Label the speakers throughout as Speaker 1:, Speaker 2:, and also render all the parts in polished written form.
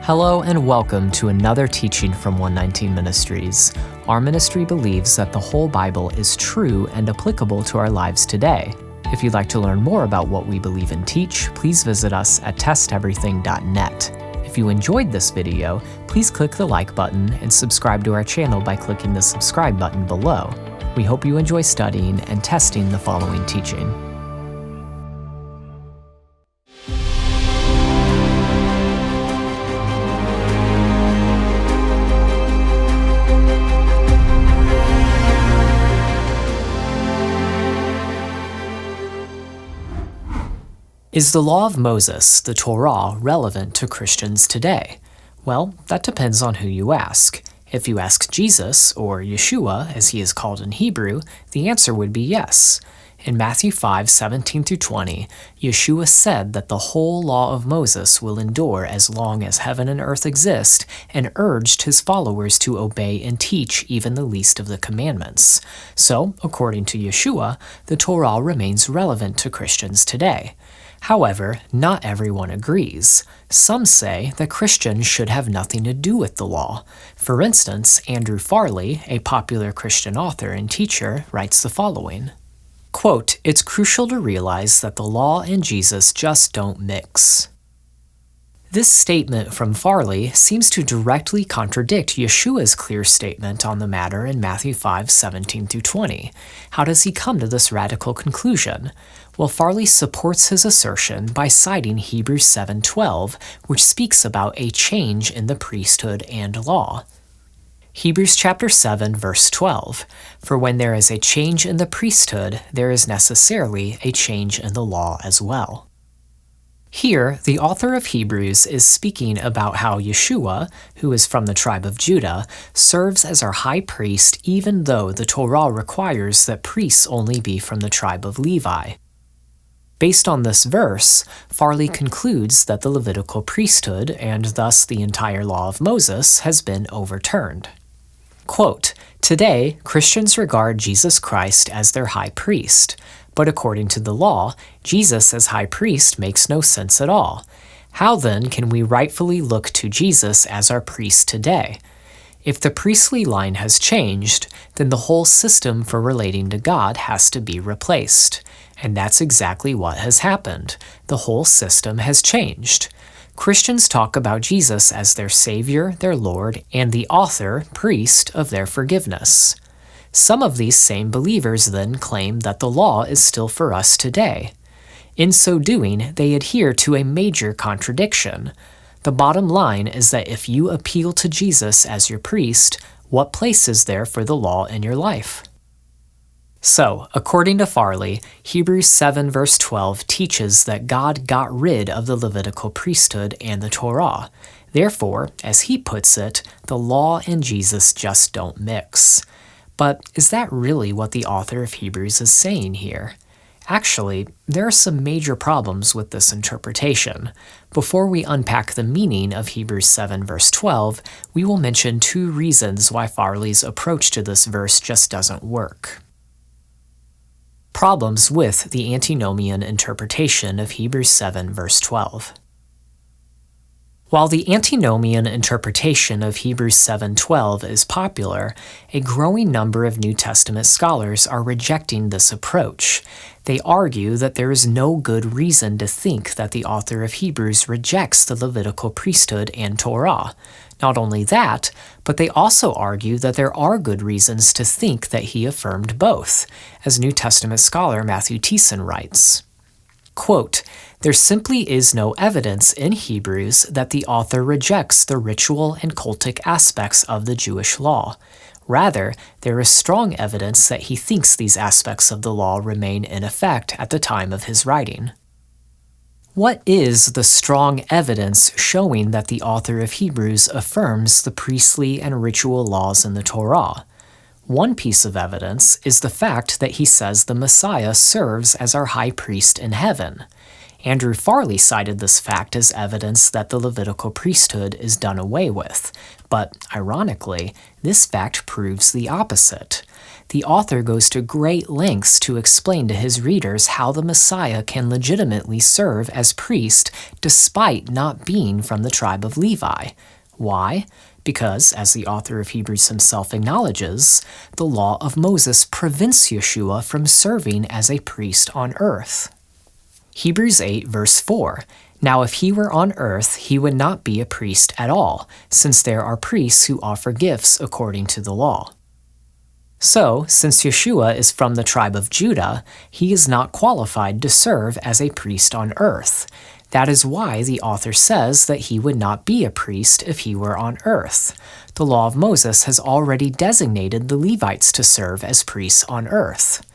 Speaker 1: Hello and welcome to another teaching from 119 Ministries. Our ministry believes that the whole Bible is true and applicable to our lives today. If you'd like to learn more about what we believe and teach, please visit us at testeverything.net. If you enjoyed this video, please click the like button and subscribe to our channel by clicking the subscribe button below. We hope you enjoy studying and testing the following teaching. Is the law of Moses, the Torah, relevant to Christians today? Well, that depends on who you ask. If you ask Jesus, or Yeshua, as he is called in Hebrew, the answer would be yes. In Matthew 5:17-20, Yeshua said that the whole law of Moses will endure as long as heaven and earth exist, and urged his followers to obey and teach even the least of the commandments. So, according to Yeshua, the Torah remains relevant to Christians today. However, not everyone agrees. Some say that Christians should have nothing to do with the law. For instance, Andrew Farley, a popular Christian author and teacher, writes the following, quote, "It's crucial to realize that the law and Jesus just don't mix." This statement from Farley seems to directly contradict Yeshua's clear statement on the matter in Matthew 5:17-20. How does he come to this radical conclusion? Well, Farley supports his assertion by citing Hebrews 7:12, which speaks about a change in the priesthood and law. Hebrews chapter 7, verse 12, "For when there is a change in the priesthood, there is necessarily a change in the law as well." Here, the author of Hebrews is speaking about how Yeshua, who is from the tribe of Judah, serves as our high priest even though the Torah requires that priests only be from the tribe of Levi. Based on this verse, Farley concludes that the Levitical priesthood, and thus the entire law of Moses, has been overturned. Quote, "Today, Christians regard Jesus Christ as their high priest. But according to the law, Jesus as high priest makes no sense at all. How then can we rightfully look to Jesus as our priest today? If the priestly line has changed, then the whole system for relating to God has to be replaced. And that's exactly what has happened. The whole system has changed. Christians talk about Jesus as their Savior, their Lord, and the author, priest, of their forgiveness. Some of these same believers then claim that the law is still for us today. In so doing, they adhere to a major contradiction. The bottom line is that if you appeal to Jesus as your priest, what place is there for the law in your life? So, according to Farley, Hebrews 7 verse 12 teaches that God got rid of the Levitical priesthood and the Torah. Therefore, as he puts it, the law and Jesus just don't mix. But is that really what the author of Hebrews is saying here? Actually, there are some major problems with this interpretation. Before we unpack the meaning of Hebrews 7 verse 12, we will mention two reasons why Farley's approach to this verse just doesn't work. Problems with the antinomian interpretation of Hebrews 7 verse 12. While the antinomian interpretation of Hebrews 7:12 is popular, a growing number of New Testament scholars are rejecting this approach. They argue that there is no good reason to think that the author of Hebrews rejects the Levitical priesthood and Torah. Not only that, but they also argue that there are good reasons to think that he affirmed both, as New Testament scholar Matthew Thiessen writes. Quote, "There simply is no evidence in Hebrews that the author rejects the ritual and cultic aspects of the Jewish law. Rather, there is strong evidence that he thinks these aspects of the law remain in effect at the time of his writing." What is the strong evidence showing that the author of Hebrews affirms the priestly and ritual laws in the Torah? One piece of evidence is the fact that he says the Messiah serves as our high priest in heaven. Andrew Farley cited this fact as evidence that the Levitical priesthood is done away with, but ironically, this fact proves the opposite. The author goes to great lengths to explain to his readers how the Messiah can legitimately serve as priest despite not being from the tribe of Levi. Why? Because, as the author of Hebrews himself acknowledges, the law of Moses prevents Yeshua from serving as a priest on earth. Hebrews 8 verse 4. Now if he were on earth, he would not be a priest at all, since there are priests who offer gifts according to the law. So, since Yeshua is from the tribe of Judah, he is not qualified to serve as a priest on earth. That is why the author says that he would not be a priest if he were on earth. The law of Moses has already designated the Levites to serve as priests on earth.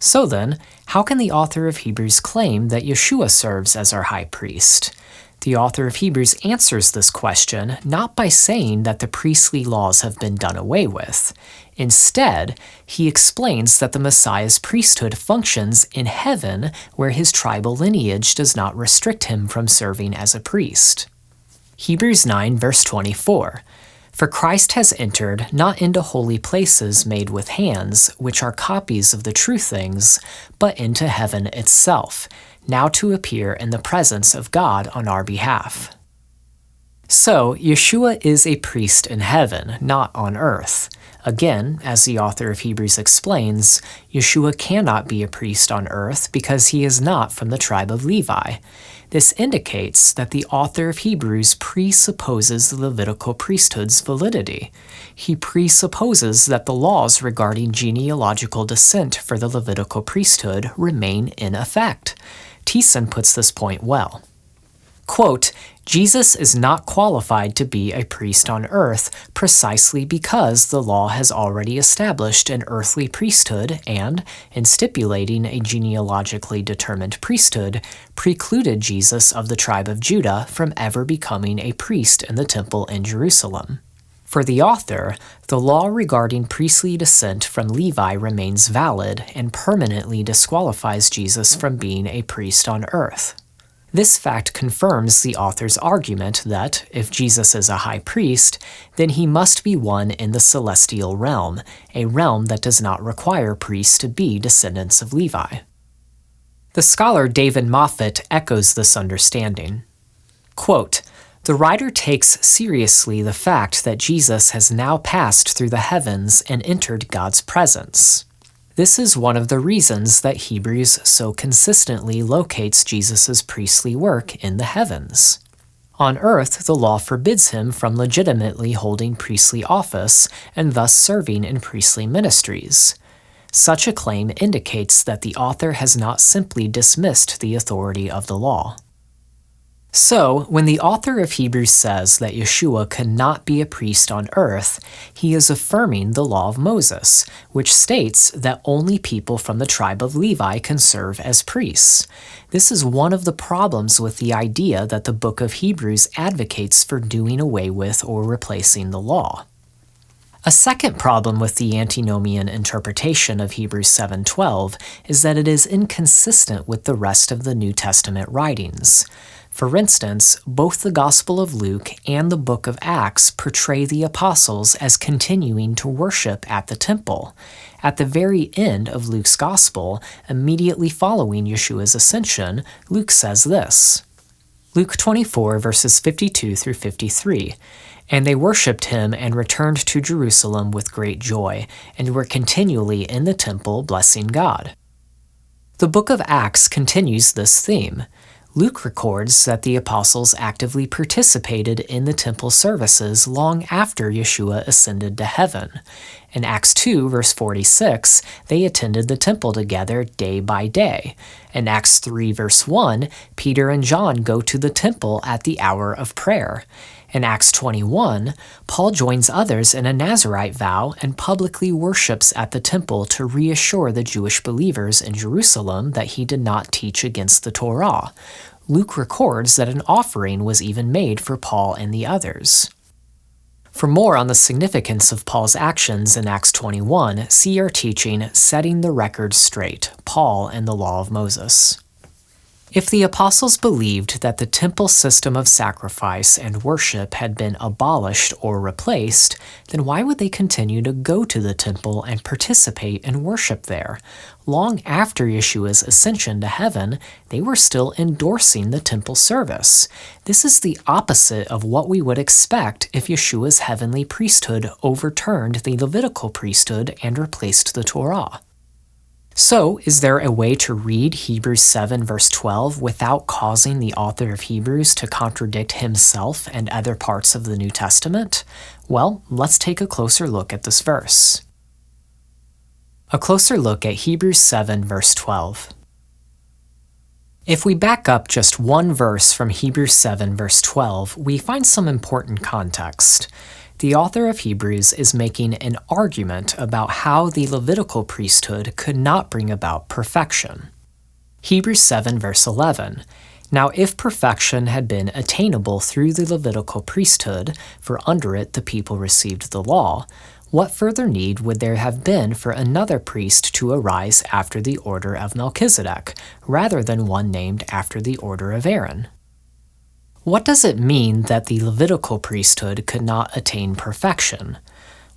Speaker 1: So then, how can the author of Hebrews claim that Yeshua serves as our high priest? The author of Hebrews answers this question not by saying that the priestly laws have been done away with. Instead, he explains that the Messiah's priesthood functions in heaven where his tribal lineage does not restrict him from serving as a priest. Hebrews 9 verse 24. For Christ has entered not into holy places made with hands, which are copies of the true things, but into heaven itself, now to appear in the presence of God on our behalf. So, Yeshua is a priest in heaven, not on earth. Again, as the author of Hebrews explains, Yeshua cannot be a priest on earth because he is not from the tribe of Levi. This indicates that the author of Hebrews presupposes the Levitical priesthood's validity. He presupposes that the laws regarding genealogical descent for the Levitical priesthood remain in effect. Thiessen puts this point well. Quote, Jesus is not qualified to be a priest on earth precisely because the law has already established an earthly priesthood and, in stipulating a genealogically determined priesthood, precluded Jesus of the tribe of Judah from ever becoming a priest in the temple in Jerusalem. For the author, the law regarding priestly descent from Levi remains valid and permanently disqualifies Jesus from being a priest on earth. This fact confirms the author's argument that, if Jesus is a high priest, then he must be one in the celestial realm, a realm that does not require priests to be descendants of Levi. The scholar David Moffat echoes this understanding. Quote, the writer takes seriously the fact that Jesus has now passed through the heavens and entered God's presence. This is one of the reasons that Hebrews so consistently locates Jesus' priestly work in the heavens. On earth, the law forbids him from legitimately holding priestly office and thus serving in priestly ministries. Such a claim indicates that the author has not simply dismissed the authority of the law. So, when the author of Hebrews says that Yeshua cannot be a priest on earth, he is affirming the law of Moses, which states that only people from the tribe of Levi can serve as priests. This is one of the problems with the idea that the book of Hebrews advocates for doing away with or replacing the law. A second problem with the antinomian interpretation of Hebrews 7:12 is that it is inconsistent with the rest of the New Testament writings. For instance, both the Gospel of Luke and the book of Acts portray the apostles as continuing to worship at the temple. At the very end of Luke's Gospel, immediately following Yeshua's ascension, Luke says this. Luke 24 verses 52 through 53. And they worshipped him and returned to Jerusalem with great joy, and were continually in the temple blessing God. The book of Acts continues this theme. Luke records that the apostles actively participated in the temple services long after Yeshua ascended to heaven. In Acts 2, verse 46, they attended the temple together day by day. In Acts 3, verse 1, Peter and John go to the temple at the hour of prayer. In Acts 21, Paul joins others in a Nazirite vow and publicly worships at the temple to reassure the Jewish believers in Jerusalem that he did not teach against the Torah. Luke records that an offering was even made for Paul and the others. For more on the significance of Paul's actions in Acts 21, see our teaching, Setting the Record Straight, Paul and the Law of Moses. If the apostles believed that the temple system of sacrifice and worship had been abolished or replaced, then why would they continue to go to the temple and participate in worship there? Long after Yeshua's ascension to heaven, they were still endorsing the temple service. This is the opposite of what we would expect if Yeshua's heavenly priesthood overturned the Levitical priesthood and replaced the Torah. So, is there a way to read Hebrews 7 verse 12 without causing the author of Hebrews to contradict himself and other parts of the New Testament? Well, let's take a closer look at this verse. A closer look at Hebrews 7 verse 12. If we back up just one verse from Hebrews 7 verse 12, we find some important context. The author of Hebrews is making an argument about how the Levitical priesthood could not bring about perfection. Hebrews 7 verse 11. Now if perfection had been attainable through the Levitical priesthood, for under it the people received the law, what further need would there have been for another priest to arise after the order of Melchizedek, rather than one named after the order of Aaron? What does it mean that the Levitical priesthood could not attain perfection?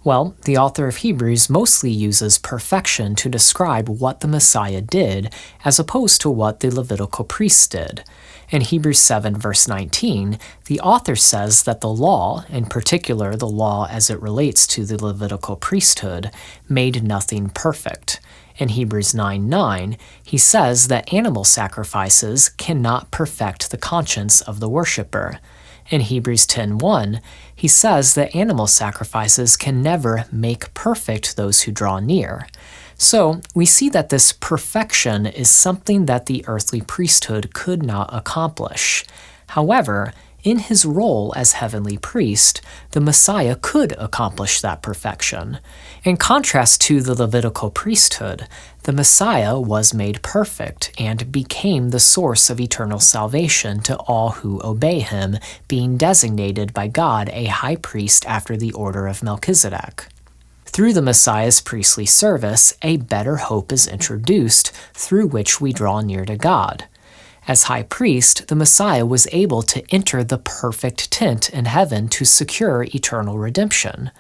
Speaker 1: Well, the author of Hebrews mostly uses perfection to describe what the Messiah did, as opposed to what the Levitical priests did. In Hebrews 7 verse 19, the author says that the law, in particular the law as it relates to the Levitical priesthood, made nothing perfect. In Hebrews 9:9, he says that animal sacrifices cannot perfect the conscience of the worshiper. In Hebrews 10:1, he says that animal sacrifices can never make perfect those who draw near. So, we see that this perfection is something that the earthly priesthood could not accomplish. However, in his role as heavenly priest, the Messiah could accomplish that perfection. In contrast to the Levitical priesthood, the Messiah was made perfect and became the source of eternal salvation to all who obey him, being designated by God a high priest after the order of Melchizedek. Through the Messiah's priestly service, a better hope is introduced through which we draw near to God. As high priest, the Messiah was able to enter the perfect tent in heaven to secure eternal redemption.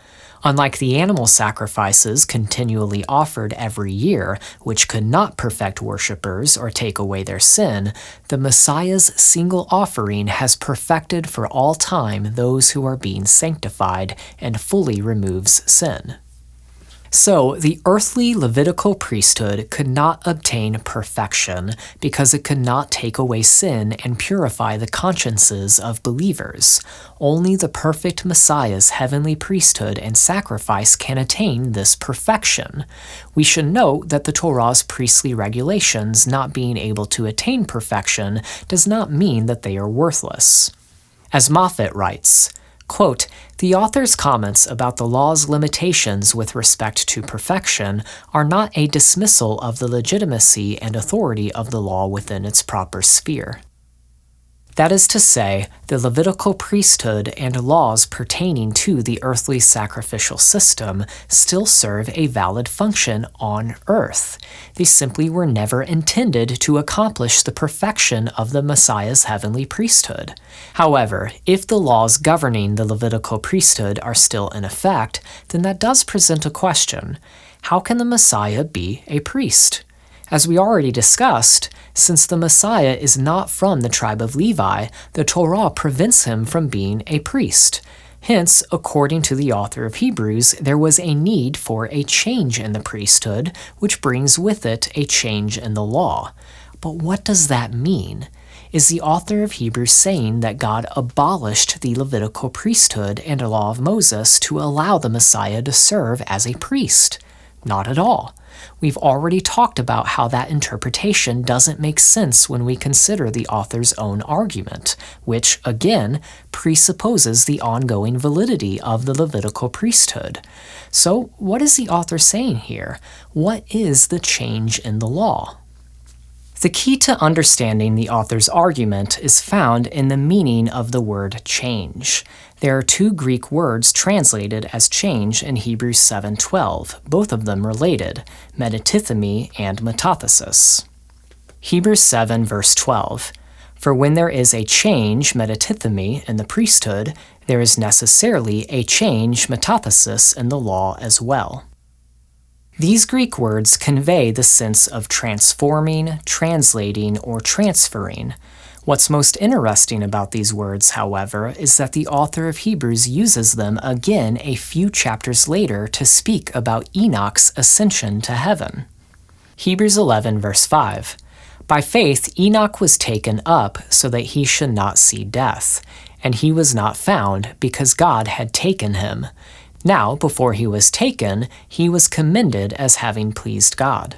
Speaker 1: Unlike the animal sacrifices continually offered every year, which could not perfect worshippers or take away their sin, the Messiah's single offering has perfected for all time those who are being sanctified and fully removes sin. So, the earthly Levitical priesthood could not obtain perfection because it could not take away sin and purify the consciences of believers. Only the perfect Messiah's heavenly priesthood and sacrifice can attain this perfection. We should note that the Torah's priestly regulations not being able to attain perfection does not mean that they are worthless. As Moffat writes, quote, "The author's comments about the law's limitations with respect to perfection are not a dismissal of the legitimacy and authority of the law within its proper sphere." That is to say, the Levitical priesthood and laws pertaining to the earthly sacrificial system still serve a valid function on earth. They simply were never intended to accomplish the perfection of the Messiah's heavenly priesthood. However, if the laws governing the Levitical priesthood are still in effect, then that does present a question. How can the Messiah be a priest? As we already discussed, since the Messiah is not from the tribe of Levi, the Torah prevents him from being a priest. Hence, according to the author of Hebrews, there was a need for a change in the priesthood, which brings with it a change in the law. But what does that mean? Is the author of Hebrews saying that God abolished the Levitical priesthood and law of Moses to allow the Messiah to serve as a priest? Not at all. We've already talked about how that interpretation doesn't make sense when we consider the author's own argument, which, again, presupposes the ongoing validity of the Levitical priesthood. So, what is the author saying here? What is the change in the law? The key to understanding the author's argument is found in the meaning of the word change. There are two Greek words translated as change in Hebrews 7:12, both of them related, metatithemi and metathesis. Hebrews 7 verse 12. For when there is a change, metatithemi, in the priesthood, there is necessarily a change, metathesis, in the law as well. These Greek words convey the sense of transforming, translating, or transferring. What's most interesting about these words, however, is that the author of Hebrews uses them again a few chapters later to speak about Enoch's ascension to heaven. Hebrews 11 verse 5. By faith Enoch was taken up so that he should not see death, and he was not found because God had taken him. Now, before he was taken, he was commended as having pleased God.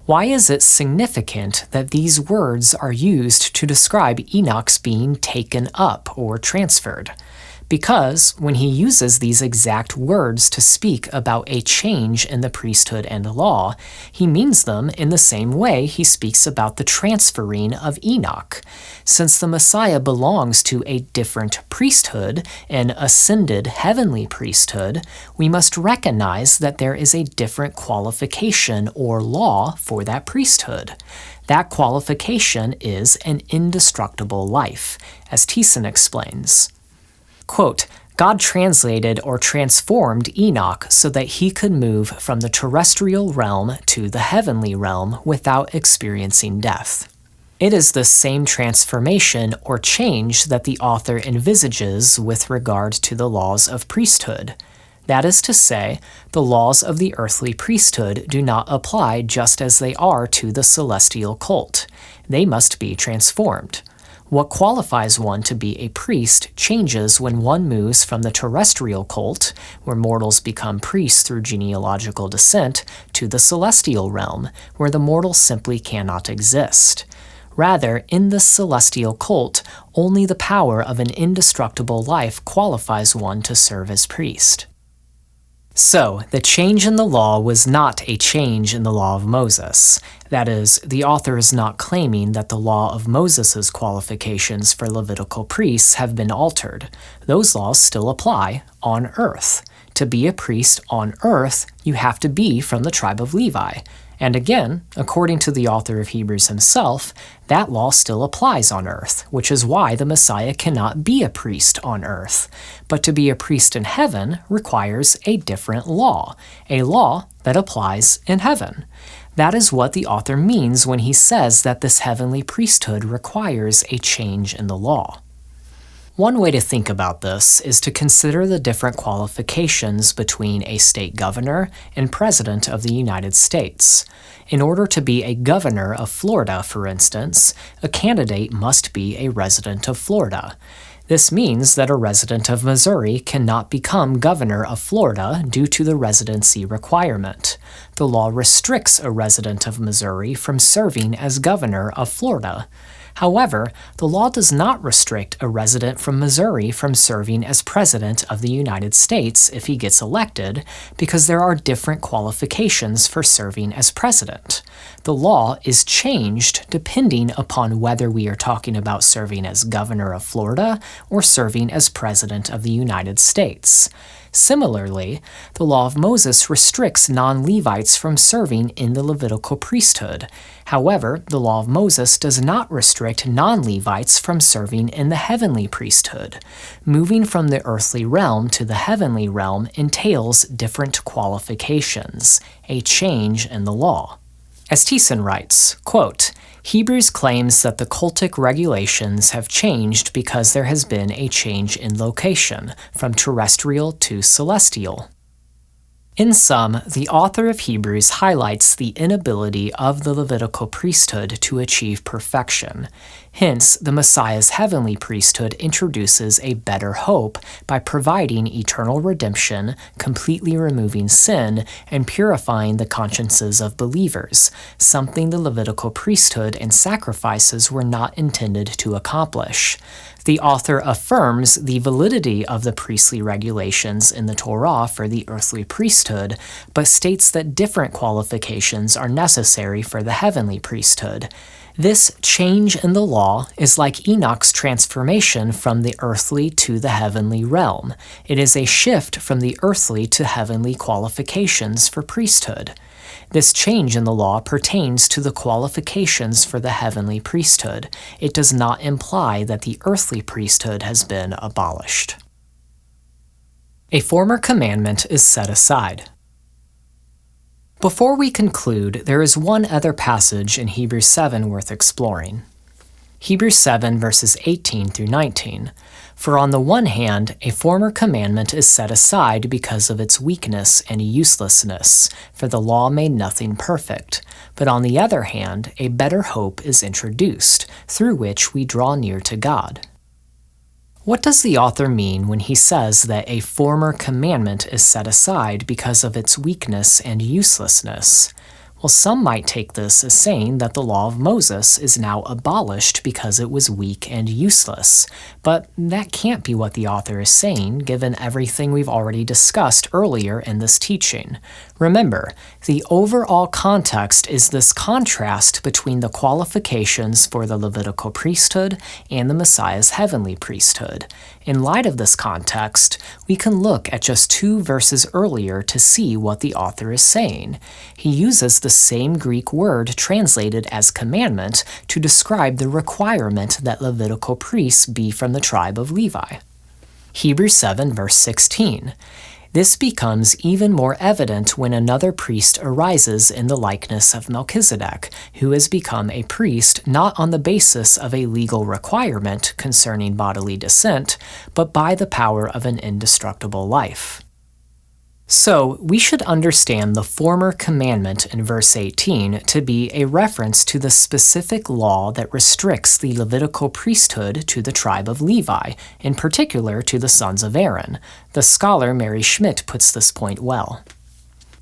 Speaker 1: Why is it significant that these words are used to describe Enoch's being taken up or transferred? Because when he uses these exact words to speak about a change in the priesthood and law, he means them in the same way he speaks about the transferring of Enoch. Since the Messiah belongs to a different priesthood, an ascended heavenly priesthood, we must recognize that there is a different qualification or law for that priesthood. That qualification is an indestructible life, as Thiessen explains. Quote, God translated or transformed Enoch so that he could move from the terrestrial realm to the heavenly realm without experiencing death. It is the same transformation or change that the author envisages with regard to the laws of priesthood. That is to say, the laws of the earthly priesthood do not apply just as they are to the celestial cult. They must be transformed. What qualifies one to be a priest changes when one moves from the terrestrial cult, where mortals become priests through genealogical descent, to the celestial realm, where the mortal simply cannot exist. Rather, in the celestial cult, only the power of an indestructible life qualifies one to serve as priest. So, the change in the law was not a change in the law of Moses. That is, the author is not claiming that the law of Moses' qualifications for Levitical priests have been altered. Those laws still apply on earth. To be a priest on earth, you have to be from the tribe of Levi. And again, according to the author of Hebrews himself, that law still applies on earth, which is why the Messiah cannot be a priest on earth. But to be a priest in heaven requires a different law, a law that applies in heaven. That is what the author means when he says that this heavenly priesthood requires a change in the law. One way to think about this is to consider the different qualifications between a state governor and president of the United States. In order to be a governor of Florida, for instance, a candidate must be a resident of Florida. This means that a resident of Missouri cannot become governor of Florida due to the residency requirement. The law restricts a resident of Missouri from serving as governor of Florida. However, the law does not restrict a resident from Missouri from serving as President of the United States if he gets elected, because there are different qualifications for serving as President. The law is changed depending upon whether we are talking about serving as Governor of Florida or serving as President of the United States. Similarly, the law of Moses restricts non-Levites from serving in the Levitical priesthood. However, the law of Moses does not restrict non-Levites from serving in the heavenly priesthood. Moving from the earthly realm to the heavenly realm entails different qualifications, a change in the law. As Thiessen writes, quote, Hebrews claims that the cultic regulations have changed because there has been a change in location, from terrestrial to celestial. In sum, the author of Hebrews highlights the inability of the Levitical priesthood to achieve perfection. Hence, the Messiah's heavenly priesthood introduces a better hope by providing eternal redemption, completely removing sin, and purifying the consciences of believers, something the Levitical priesthood and sacrifices were not intended to accomplish. The author affirms the validity of the priestly regulations in the Torah for the earthly priesthood, but states that different qualifications are necessary for the heavenly priesthood. This change in the law is like Enoch's transformation from the earthly to the heavenly realm. It is a shift from the earthly to heavenly qualifications for priesthood. This change in the law pertains to the qualifications for the heavenly priesthood. It does not imply that the earthly priesthood has been abolished. A former commandment is set aside. Before we conclude, there is one other passage in Hebrews 7 worth exploring. Hebrews 7 verses 18 through 19. For on the one hand, a former commandment is set aside because of its weakness and uselessness, for the law made nothing perfect. But on the other hand, a better hope is introduced, through which we draw near to God. What does the author mean when he says that a former commandment is set aside because of its weakness and uselessness? Well, some might take this as saying that the law of Moses is now abolished because it was weak and useless, but that can't be what the author is saying, given everything we've already discussed earlier in this teaching. Remember, the overall context is this contrast between the qualifications for the Levitical priesthood and the Messiah's heavenly priesthood. In light of this context, we can look at just 2 verses earlier to see what the author is saying. He uses the same Greek word translated as commandment to describe the requirement that Levitical priests be from the tribe of Levi. Hebrews 7 verse 16. This becomes even more evident when another priest arises in the likeness of Melchizedek, who has become a priest not on the basis of a legal requirement concerning bodily descent, but by the power of an indestructible life. So, we should understand the former commandment in verse 18 to be a reference to the specific law that restricts the Levitical priesthood to the tribe of Levi, in particular to the sons of Aaron. The scholar Mary Schmidt puts this point well.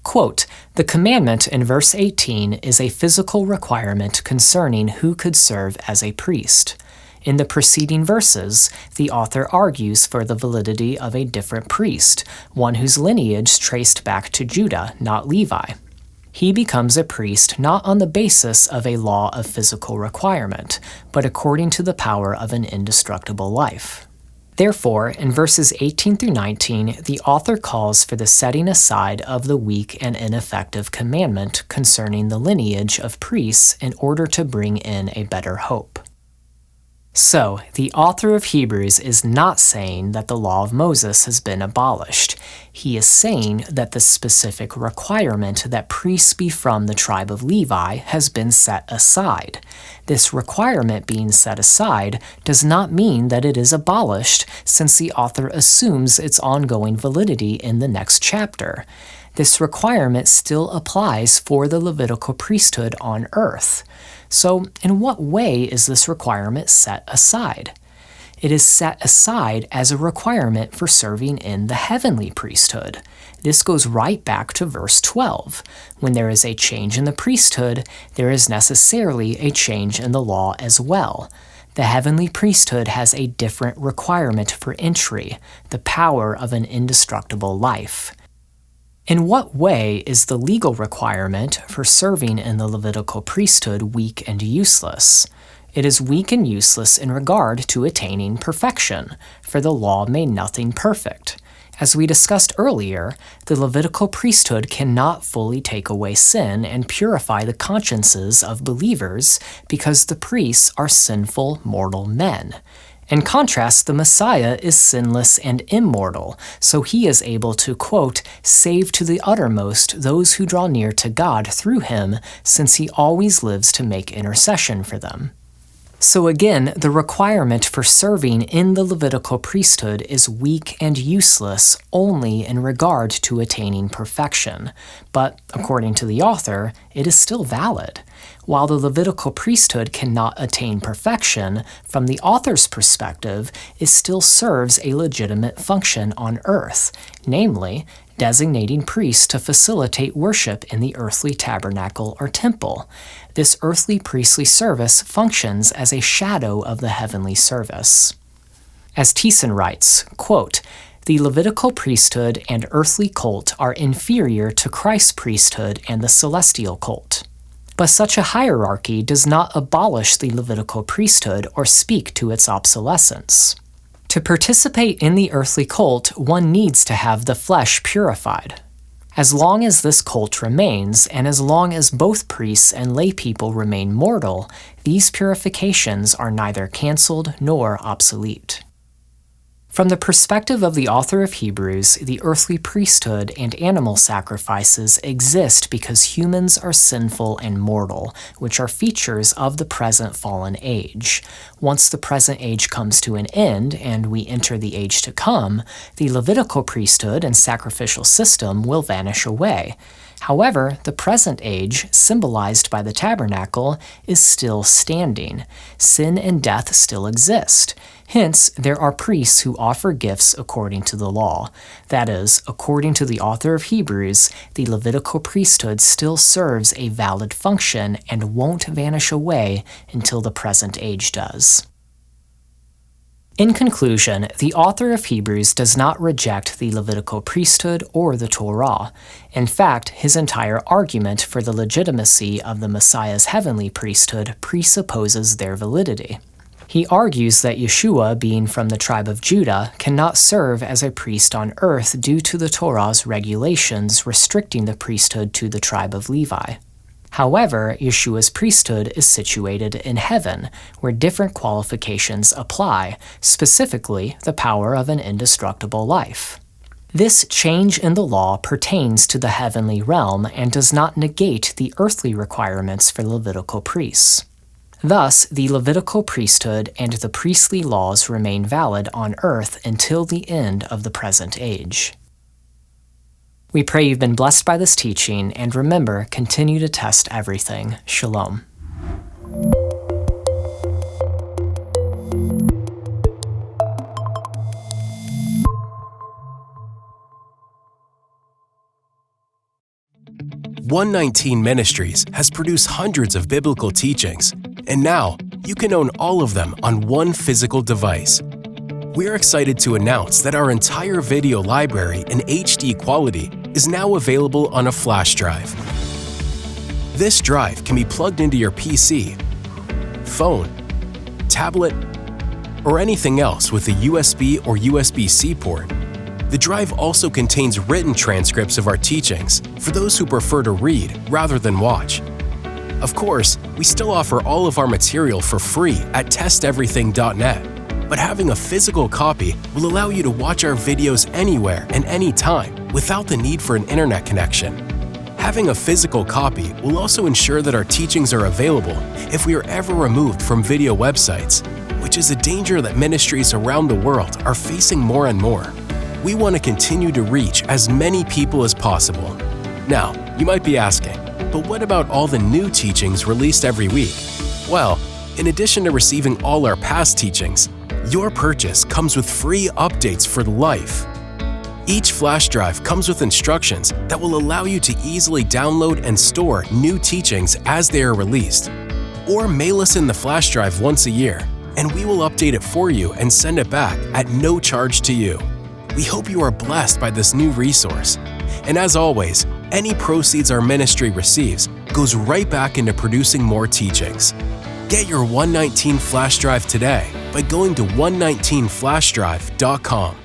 Speaker 1: Quote, the commandment in verse 18 is a physical requirement concerning who could serve as a priest. In the preceding verses, the author argues for the validity of a different priest, one whose lineage traced back to Judah, not Levi. He becomes a priest not on the basis of a law of physical requirement, but according to the power of an indestructible life. Therefore, in verses 18 through 19, the author calls for the setting aside of the weak and ineffective commandment concerning the lineage of priests in order to bring in a better hope. So, the author of Hebrews is not saying that the law of Moses has been abolished. He is saying that the specific requirement that priests be from the tribe of Levi has been set aside. This requirement being set aside does not mean that it is abolished, since the author assumes its ongoing validity in the next chapter. This requirement still applies for the Levitical priesthood on earth. So, in what way is this requirement set aside? It is set aside as a requirement for serving in the heavenly priesthood. This goes right back to verse 12. When there is a change in the priesthood, there is necessarily a change in the law as well. The heavenly priesthood has a different requirement for entry, the power of an indestructible life. In what way is the legal requirement for serving in the Levitical priesthood weak and useless? It is weak and useless in regard to attaining perfection, for the law made nothing perfect. As we discussed earlier, the Levitical priesthood cannot fully take away sin and purify the consciences of believers because the priests are sinful, mortal men. In contrast, the Messiah is sinless and immortal, so he is able to, quote, save to the uttermost those who draw near to God through him, since he always lives to make intercession for them. So again, the requirement for serving in the Levitical priesthood is weak and useless only in regard to attaining perfection, but according to the author, it is still valid. While the Levitical priesthood cannot attain perfection, from the author's perspective, it still serves a legitimate function on earth, namely, designating priests to facilitate worship in the earthly tabernacle or temple. This earthly priestly service functions as a shadow of the heavenly service. As Thiessen writes, quote, the Levitical priesthood and earthly cult are inferior to Christ's priesthood and the celestial cult. But such a hierarchy does not abolish the Levitical priesthood or speak to its obsolescence. To participate in the earthly cult, one needs to have the flesh purified. As long as this cult remains, and as long as both priests and lay people remain mortal, these purifications are neither cancelled nor obsolete. From the perspective of the author of Hebrews, the earthly priesthood and animal sacrifices exist because humans are sinful and mortal, which are features of the present fallen age. Once the present age comes to an end and we enter the age to come, the Levitical priesthood and sacrificial system will vanish away. However, the present age, symbolized by the tabernacle, is still standing. Sin and death still exist. Hence, there are priests who offer gifts according to the law. That is, according to the author of Hebrews, the Levitical priesthood still serves a valid function and won't vanish away until the present age does. In conclusion, the author of Hebrews does not reject the Levitical priesthood or the Torah. In fact, his entire argument for the legitimacy of the Messiah's heavenly priesthood presupposes their validity. He argues that Yeshua, being from the tribe of Judah, cannot serve as a priest on earth due to the Torah's regulations restricting the priesthood to the tribe of Levi. However, Yeshua's priesthood is situated in heaven, where different qualifications apply, specifically the power of an indestructible life. This change in the law pertains to the heavenly realm and does not negate the earthly requirements for Levitical priests. Thus, the Levitical priesthood and the priestly laws remain valid on earth until the end of the present age. We pray you've been blessed by this teaching, and remember, continue to test everything. Shalom.
Speaker 2: YHWH Ministries has produced hundreds of biblical teachings, and now you can own all of them on one physical device. We're excited to announce that our entire video library in HD quality is now available on a flash drive. This drive can be plugged into your PC, phone, tablet, or anything else with a USB or USB-C port. The drive also contains written transcripts of our teachings for those who prefer to read rather than watch. Of course, we still offer all of our material for free at testeverything.net. But having a physical copy will allow you to watch our videos anywhere and anytime without the need for an internet connection. Having a physical copy will also ensure that our teachings are available if we are ever removed from video websites, which is a danger that ministries around the world are facing more and more. We want to continue to reach as many people as possible. Now, you might be asking, but what about all the new teachings released every week? Well, in addition to receiving all our past teachings, your purchase comes with free updates for life. Each flash drive comes with instructions that will allow you to easily download and store new teachings as they are released. Or mail us in the flash drive once a year, and we will update it for you and send it back at no charge to you. We hope you are blessed by this new resource. And as always, any proceeds our ministry receives goes right back into producing more teachings. Get your YHWH flash drive today by going to 119flashdrive.com.